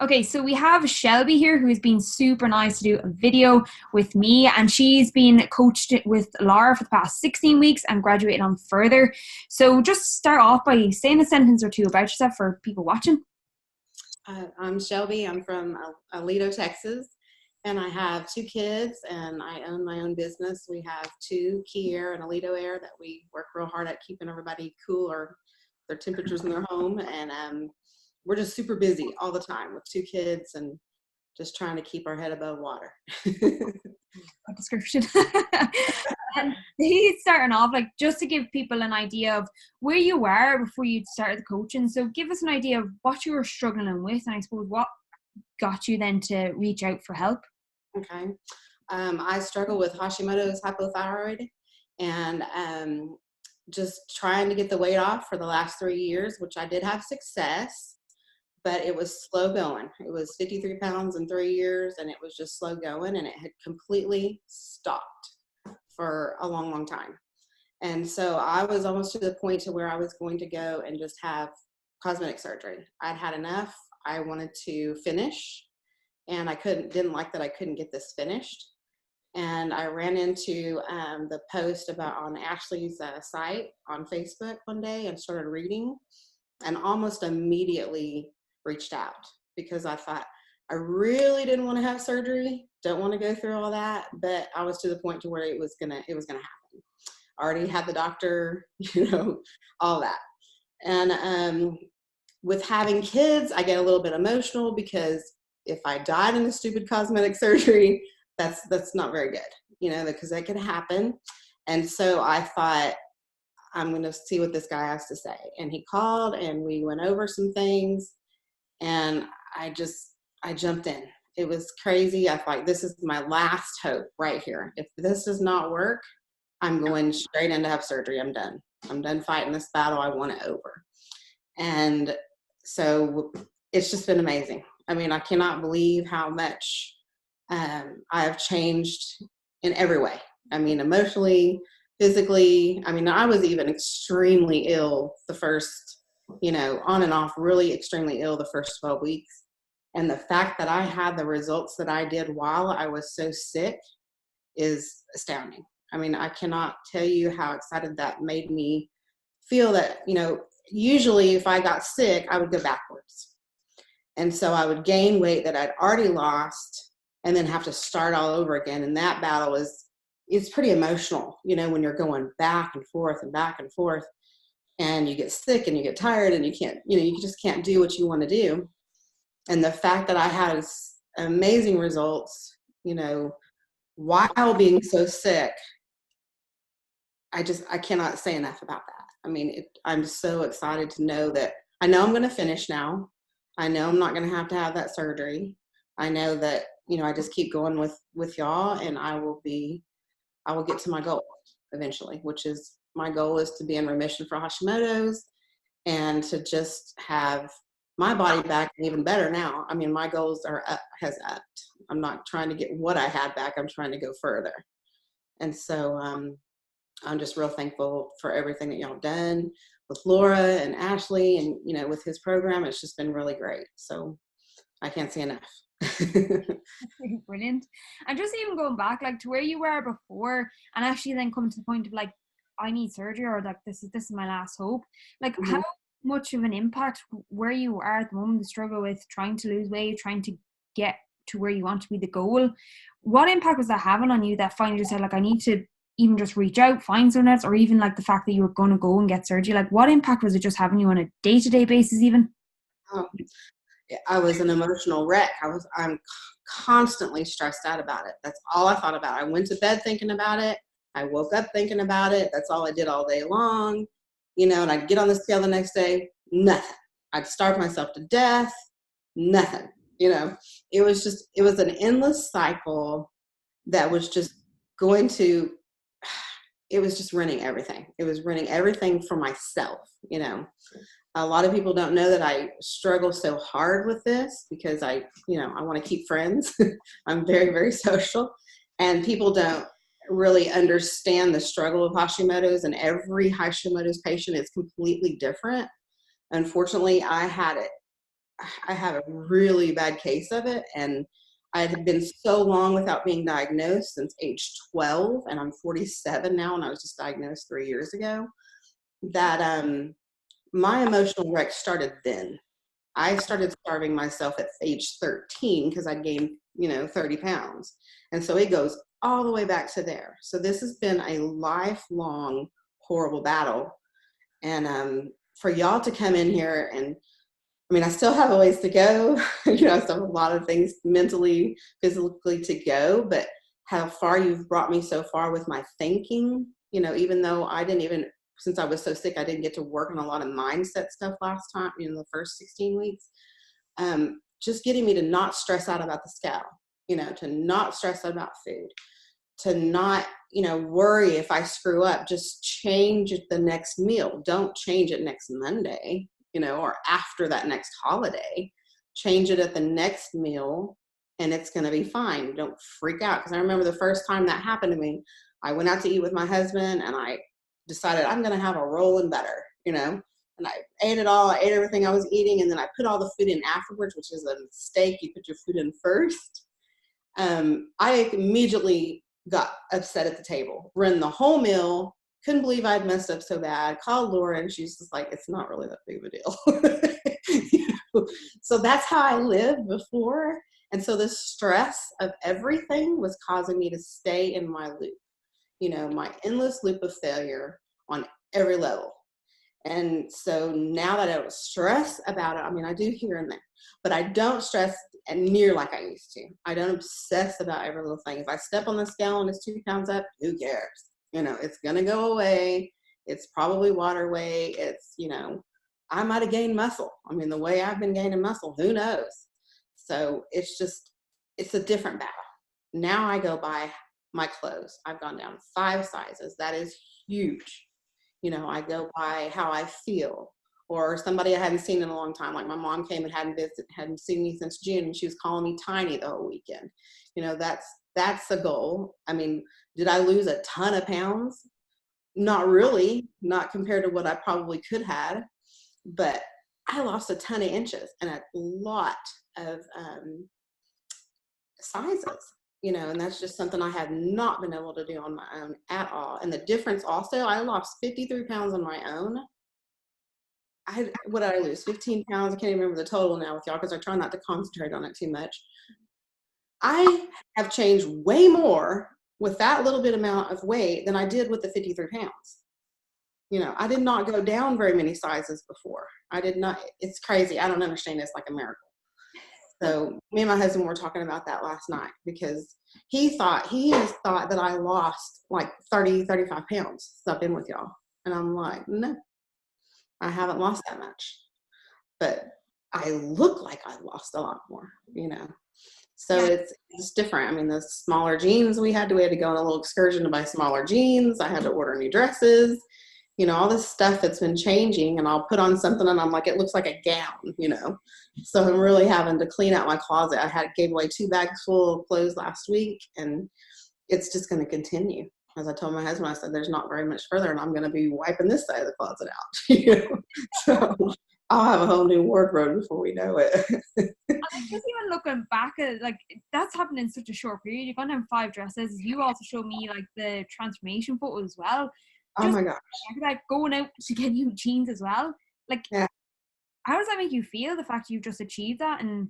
Okay, so we have Shelby here who has been super nice to do a video with me, and she's been coached with Laura for the past 16 weeks and graduated on further. So just start off by saying a sentence or two about yourself for people watching. I'm Shelby. I'm from Aledo, Texas, and I have two kids, and I own my own business. We have two Key Air and Aledo Air that we work real hard at keeping everybody cool or their temperatures in their home, and we're just super busy all the time with two kids and just trying to keep our head above water. Good description. And he's starting off, like, just to give people an idea of where you were before you started the coaching. So give us an idea of what you were struggling with, and I suppose what got you then to reach out for help. Okay. I struggle with Hashimoto's hypothyroid, and just trying to get the weight off for the last 3 years, which I did have success, but it was slow going. It was 53 pounds in 3 years, and it was just slow going, and it had completely stopped for a long, long time. And so I was almost to the point to where I was going to go and just have cosmetic surgery. I'd had enough. I wanted to finish, and I didn't like that I couldn't get this finished. And I ran into the post about on Ashley's site on Facebook one day and started reading, and almost immediately reached out because I thought I really didn't want to have surgery, don't want to go through all that, but I was to the point to where it was gonna happen. I already had the doctor, all that. And with having kids, I get a little bit emotional because if I died in a stupid cosmetic surgery, that's not very good, because that could happen. And so I thought, I'm going to see what this guy has to say. And he called and we went over some things, and I jumped in. It was crazy. I thought, this is my last hope right here. If this does not work, I'm going straight in to have surgery. I'm done. I'm done fighting this battle. I want it over. And so it's just been amazing. I mean, I cannot believe how much I have changed in every way. I mean, emotionally, physically. I mean, I was even extremely ill the first, on and off, really extremely ill the first 12 weeks. And the fact that I had the results that I did while I was so sick is astounding. I mean, I cannot tell you how excited that made me feel that, usually if I got sick, I would go backwards. And so I would gain weight that I'd already lost and then have to start all over again. And that battle it's pretty emotional, when you're going back and forth and back and forth, and you get sick and you get tired and you can't, you just can't do what you want to do. And the fact that I had amazing results, while being so sick, I cannot say enough about that. I mean, I'm so excited to know that I know I'm going to finish now. I know I'm not going to have that surgery. I know that, I just keep going with y'all, and I will get to my goal eventually, which is my goal is to be in remission for Hashimoto's and to just have my body back and even better now. I mean, my goals has upped. I'm not trying to get what I had back. I'm trying to go further. And so I'm just real thankful for everything that y'all done with Laura and Ashley and, with his program. It's just been really great. So I can't say enough. Brilliant. And just even going back, like, to where you were before and actually then come to the point of, like, I need surgery, or like this is my last hope. Like, Mm-hmm. how much of an impact where you are at the moment, the struggle with trying to lose weight, trying to get to where you want to be, the goal, what impact was that having on you that finally just said, like, I need to even just reach out, find someone else, or even like the fact that you were going to go and get surgery? Like, what impact was it just having you on a day-to-day basis even? Oh, I was an emotional wreck. I'm constantly stressed out about it. That's all I thought about. I went to bed thinking about it. I woke up thinking about it. That's all I did all day long, and I'd get on the scale the next day, nothing. I'd starve myself to death, nothing. It was an endless cycle that was just it was just running everything. It was running everything for myself. A lot of people don't know that I struggle so hard with this because I want to keep friends. I'm very, very social, and people don't really understand the struggle of Hashimoto's, and every Hashimoto's patient is completely different. Unfortunately, I had it I have a really bad case of it. And I had been so long without being diagnosed since age 12, and I'm 47 now, and I was just diagnosed 3 years ago, that my emotional wreck started then. I started starving myself at age 13 because I gained, 30 pounds. And so it goes all the way back to there. So this has been a lifelong horrible battle. And for y'all to come in here, and I mean, I still have a ways to go. I still have a lot of things mentally, physically to go, but how far you've brought me so far with my thinking, even though since I was so sick, I didn't get to work on a lot of mindset stuff last time, the first 16 weeks. Just getting me to not stress out about the scale, to not stress out about food, to not, worry if I screw up, just change it the next meal. Don't change it next Monday, or after that next holiday. Change it at the next meal and it's going to be fine. Don't freak out. Because I remember the first time that happened to me, I went out to eat with my husband and I decided I'm going to have a roll and butter, and I ate it all. I ate everything I was eating, and then I put all the food in afterwards, which is a mistake. You put your food in first. I immediately got upset at the table, ran the whole meal, couldn't believe I'd messed up so bad, called Laura, and she's just like, it's not really that big of a deal. So that's how I lived before. And so the stress of everything was causing me to stay in my loop, my endless loop of failure on every level. And so now that I don't stress about it, I mean, I do here and there, but I don't stress near like I used to. I don't obsess about every little thing. If I step on the scale and it's 2 pounds up, who cares? It's going to go away. It's probably water weight. It's, I might have gained muscle. I mean, the way I've been gaining muscle, who knows? So it's a different battle. Now I go by my clothes. I've gone down 5 sizes. That is huge. I go by how I feel, or somebody I hadn't seen in a long time. Like my mom came and hadn't seen me since June, and she was calling me tiny the whole weekend. That's the goal. I mean, did I lose a ton of pounds? Not really, not compared to what I probably could have, but I lost a ton of inches and a lot of sizes. And that's just something I have not been able to do on my own at all. And the difference also, I lost 53 pounds on my own. What did I lose? 15 pounds. I can't even remember the total now with y'all because I try not to concentrate on it too much. I have changed way more with that little bit amount of weight than I did with the 53 pounds. I did not go down very many sizes before. I did not. It's crazy. I don't understand. It's like a miracle. So me and my husband were talking about that last night because he has thought that I lost like 30, 35 pounds since I've been with y'all. And I'm like, no, I haven't lost that much. But I look like I lost a lot more, So yeah. It's different. I mean, the smaller jeans we had to go on a little excursion to buy smaller jeans. I had to order new dresses. All this stuff that's been changing, and I'll put on something and I'm like, it looks like a gown, So I'm really having to clean out my closet. I gave away 2 bags full of clothes last week, and it's just going to continue. As I told my husband, I said, there's not very much further, and I'm going to be wiping this side of the closet out, So I'll have a whole new wardrobe before we know it. And I guess even looking back at, like, that's happened in such a short period. You've gone down 5 dresses. You also showed me, like, the transformation photo as well. Oh my gosh. Like going out to get new jeans as well. Like, yeah. How does that make you feel, the fact you've just achieved that? And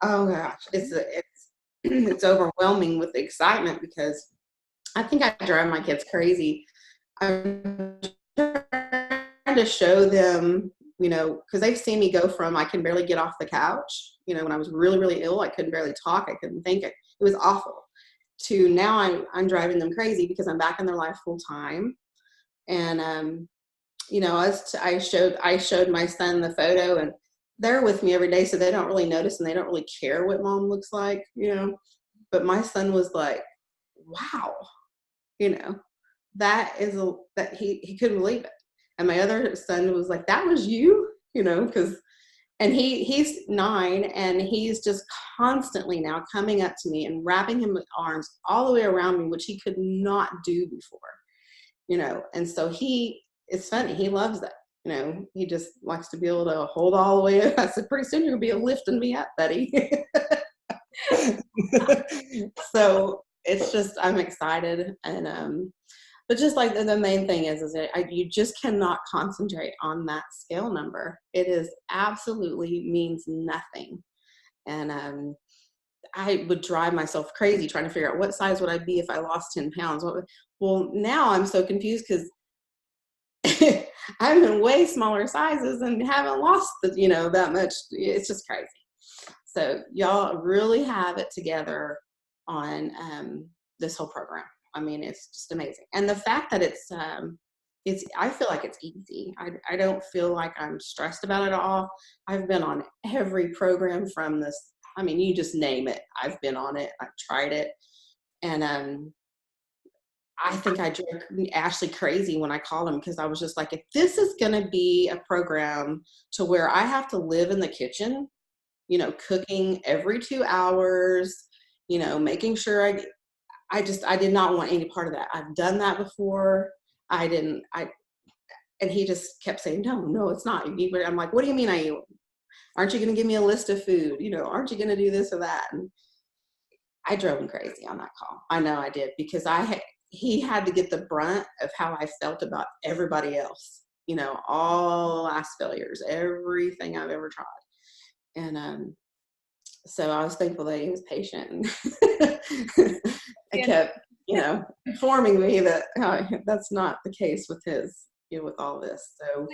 oh gosh, it's overwhelming with excitement because I think I drive my kids crazy. I'm trying to show them, because they've seen me go from I can barely get off the couch, when I was really, really ill, I couldn't barely talk, I couldn't think, it was awful, to now I'm driving them crazy because I'm back in their life full time. And, I showed my son the photo, and they're with me every day, so they don't really notice and they don't really care what mom looks like, but my son was like, wow, that he couldn't believe it. And my other son was like, that was you, and he's 9, and he's just constantly now coming up to me and wrapping him with arms all the way around me, which he could not do before. And so it's funny. He loves that. he just likes to be able to hold all the way up. I said, pretty soon you're going to be lifting me up, Betty. So it's just, I'm excited. And, but just like the main thing is that you just cannot concentrate on that scale number. It is absolutely means nothing. And, I would drive myself crazy trying to figure out what size would I be if I lost 10 pounds. Well, now I'm so confused because I'm in way smaller sizes and haven't lost that much. It's just crazy. So y'all really have it together on this whole program. I mean, it's just amazing. And the fact that I feel like it's easy. I don't feel like I'm stressed about it at all. I've been on every program from this. I mean, you just name it. I've been on it. I've tried it. And I think I drove Ashley crazy when I called him, because I was just like, if this is going to be a program to where I have to live in the kitchen, cooking every 2 hours, making sure I did not want any part of that. I've done that before. And he just kept saying, no, it's not. I'm like, what do you mean aren't you going to give me a list of food? Aren't you going to do this or that? And I drove him crazy on that call. I know I did, because he had to get the brunt of how I felt about everybody else, all last failures, everything I've ever tried. And so I was thankful that he was patient. I kept, informing me that that's not the case with with all this. So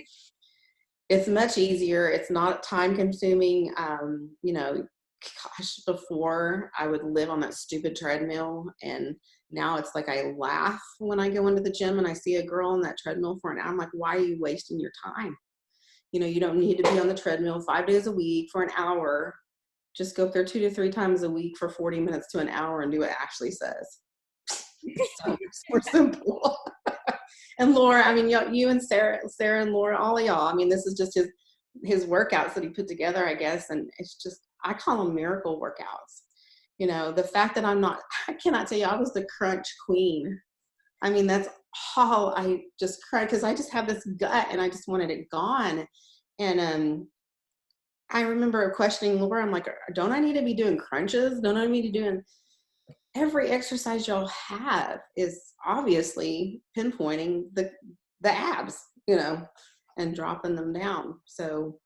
it's much easier. It's not time consuming. Gosh, before I would live on that stupid treadmill, and now it's like I laugh when I go into the gym and I see a girl on that treadmill for an hour. I'm like, why are you wasting your time? You don't need to be on the treadmill 5 days a week for an hour. Just go up there 2 to 3 times a week for 40 minutes to an hour and do what Ashley says. So much more simple. And Laura, I mean, you and Sarah and Laura, all of y'all, I mean, this is just his workouts that he put together, I guess. And it's just, I call them miracle workouts. The fact that I cannot tell you, I was the crunch queen. I mean, that's all I just cried, because I just have this gut and I just wanted it gone. And I remember questioning Laura. I'm like, don't I need to be doing crunches? Don't I need to be doing every exercise y'all have is obviously pinpointing the abs, and dropping them down. So,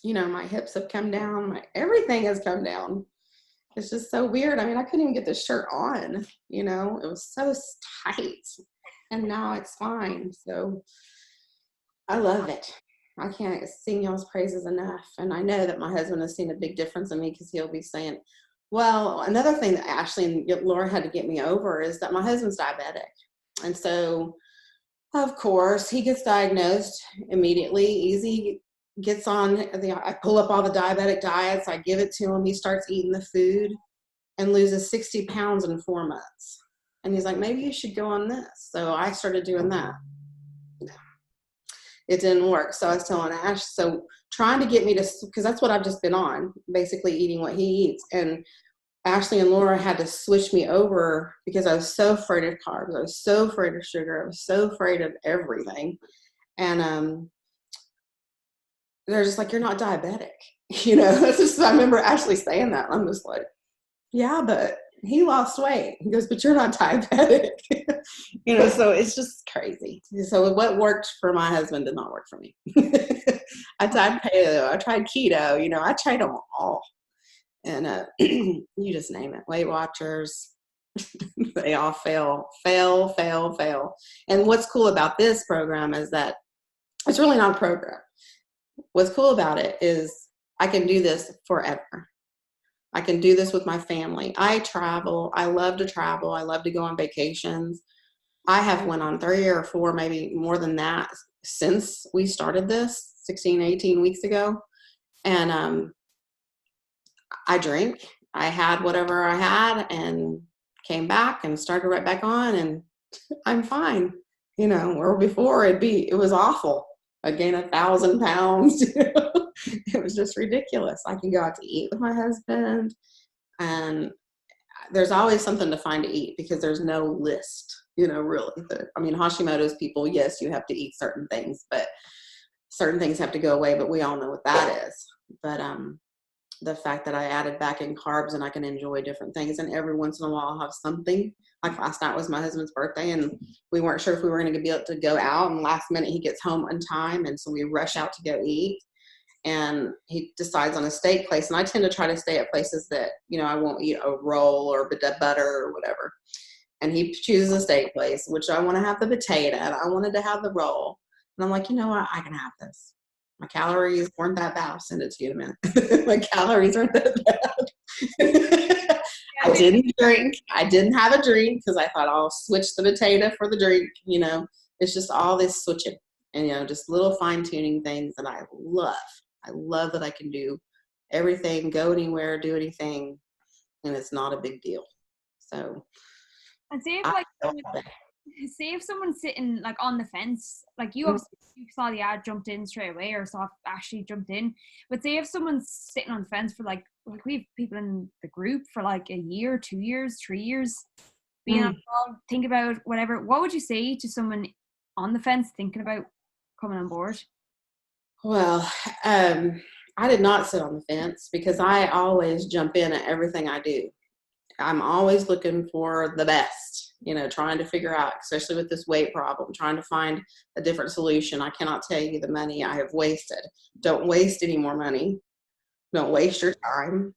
my hips have come down, everything has come down. It's just so weird. I mean, I couldn't even get this shirt on, it was so tight, and now it's fine. So I love it. I can't sing y'all's praises enough. And I know that my husband has seen a big difference in me, because he'll be saying, well, another thing that Ashley and Laura had to get me over is that my husband's diabetic. And so, of course, he gets diagnosed immediately. Easy gets on, I pull up all the diabetic diets. I give it to him. He starts eating the food and loses 60 pounds in 4 months. And he's like, maybe you should go on this. So I started doing that. It didn't work. So I was telling Ash, so trying to get me to, because that's what I've just been on, basically eating what he eats. And Ashley and Laura had to switch me over, because I was so afraid of carbs. I was so afraid of sugar. I was so afraid of everything. And they're just like, you're not diabetic. That's just, I remember Ashley saying that. I'm just like, yeah, but he lost weight. He goes, but you're not diabetic. So it's just crazy. So what worked for my husband did not work for me. I tried paleo. I tried keto. I tried them all. And you just name it. Weight Watchers, they all fail. And what's cool about this program is that it's really not a program. What's cool about it is I can do this forever. I can do this with my family. I travel. I love to travel. I love to go on vacations. I have went on 3 or 4, maybe more than that, since we started this 16, 18 weeks ago. And I drink. I had whatever I had and came back and started right back on, and I'm fine. Where before it was awful. I gained 1,000 pounds. It was just ridiculous. I can go out to eat with my husband, and there's always something to find to eat, because there's no list, really. I mean, Hashimoto's people, yes, you have to eat certain things, but certain things have to go away, but we all know what that is. But the fact that I added back in carbs and I can enjoy different things, and every once in a while I'll have something. Like last night was my husband's birthday, and we weren't sure if we were going to be able to go out, and last minute he gets home on time, and so we rush out to go eat, and he decides on a steak place, and I tend to try to stay at places that, I won't eat a roll or butter or whatever. And he chooses a steak place, which I want to have the potato, and I wanted to have the roll. And I'm like, you know what? I can have this. My calories weren't that bad. I'll send it to you in a minute. My calories aren't that bad. I didn't drink. I didn't have a drink because I thought I'll switch the potato for the drink. It's just all this switching and, just little fine tuning things that I love. I love that I can do everything, go anywhere, do anything, and it's not a big deal. So, and say if someone's sitting like on the fence, like you obviously you saw the ad, jumped in straight away, or saw Ashley jumped in. But say if someone's sitting on the fence for like we have people in the group for like a year, 2 years, 3 years, being on board, think about whatever. What would you say to someone on the fence thinking about coming on board? Well, I did not sit on the fence because I always jump in at everything I do. I'm always looking for the best, trying to figure out, especially with this weight problem, trying to find a different solution. I cannot tell you the money I have wasted. Don't waste any more money. Don't waste your time.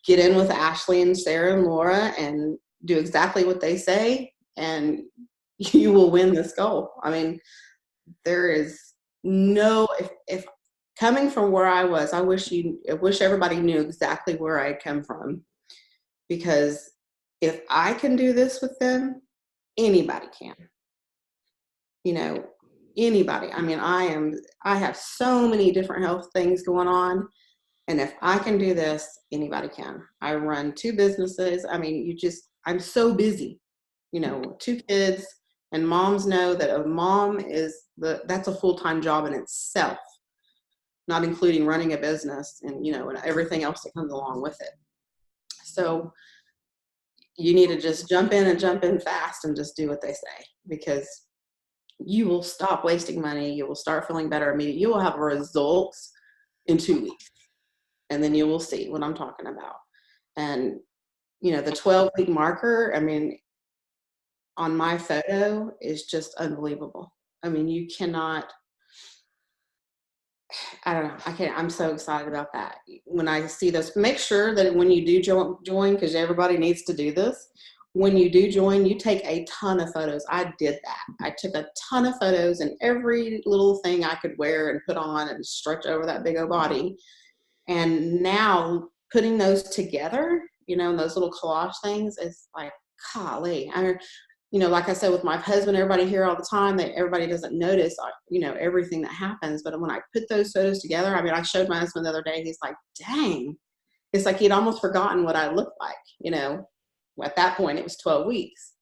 Get in with Ashley and Sarah and Laura and do exactly what they say, and you will win this goal. I mean, there is no, if coming from where I was, I wish everybody knew exactly where I had come from. Because if I can do this with them, anybody can. Anybody. I mean, I have so many different health things going on. And if I can do this, anybody can. I run 2 businesses. I mean, I'm so busy, 2 kids, and moms know that a mom that's a full-time job in itself, not including running a business and, and everything else that comes along with it. So you need to just jump in fast and just do what they say, because you will stop wasting money. You will start feeling better immediately. You will have results in 2 weeks, and then you will see what I'm talking about. And, the 12-week marker, I mean, on my photo is just unbelievable. I mean, you cannot, I don't know. I'm so excited about that. When I see those, make sure that when you do join, because everybody needs to do this. When you do join, you take a ton of photos. I did that. I took a ton of photos, and every little thing I could wear and put on and stretch over that big old body. And now putting those together, those little collage things, is like, golly. Like I said, with my husband, everybody here all the time, that everybody doesn't notice, everything that happens. But when I put those photos together, I mean, I showed my husband the other day, he's like, dang, it's like he'd almost forgotten what I looked like, at that point it was 12 weeks.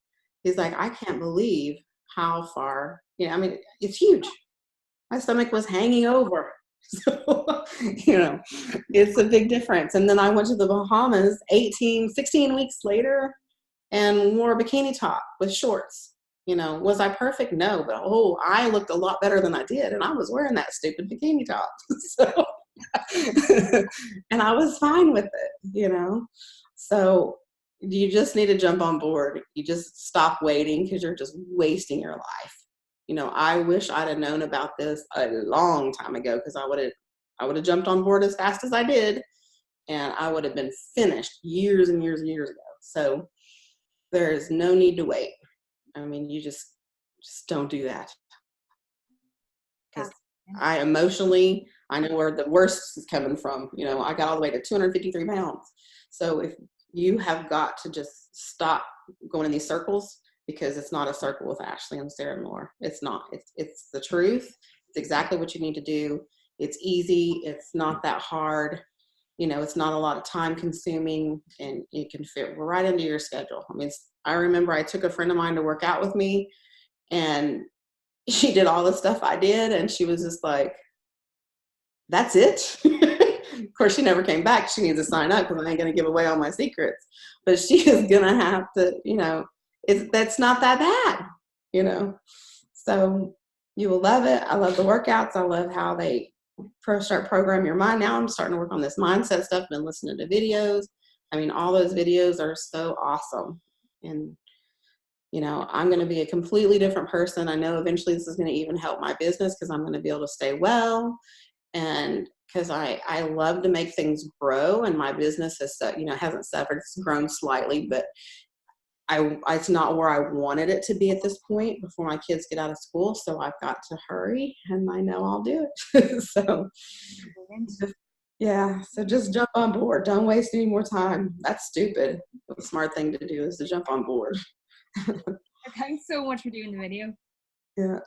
He's like, I can't believe how far, I mean, it's huge. My stomach was hanging over. So, it's a big difference. And then I went to the Bahamas 16 weeks later, and wore a bikini top with shorts. Was I perfect? No, but I looked a lot better than I did, and I was wearing that stupid bikini top. So, and I was fine with it, So you just need to jump on board. You just stop waiting, because you're just wasting your life. I wish I'd have known about this a long time ago, because I would have jumped on board as fast as I did, and I would have been finished years and years and years ago. So there is no need to wait. I mean, you just don't do that. Because I know where the worst is coming from. I got all the way to 253 pounds. So if you have got to just stop going in these circles, because it's not a circle with Ashley and Sarah and Laura. It's not. It's the truth. It's exactly what you need to do. It's easy. It's not that hard. It's not a lot of time consuming, and it can fit right into your schedule. I mean, I remember I took a friend of mine to work out with me, and she did all the stuff I did, and she was just like, that's it. Of course, she never came back. She needs to sign up, because I ain't going to give away all my secrets. But she is going to have to, that's not that bad, So You will love it. I love the workouts. I love how they start program your mind. Now I'm starting to work on this mindset stuff. Been listening to videos. I mean, all those videos are so awesome. And, you know, I'm going to be a completely different person. I know eventually this is going to even help my business because I'm going to be able to stay well. And because I love to make things grow, and my business has, you know, hasn't suffered. It's grown slightly, but it's not where I wanted it to be at this point before my kids get out of school. So I've got to hurry, and I know I'll do it. So yeah, so just jump on board. Don't waste any more time. That's stupid. The smart thing to do is to jump on board. Thanks so much for doing the video. Yeah.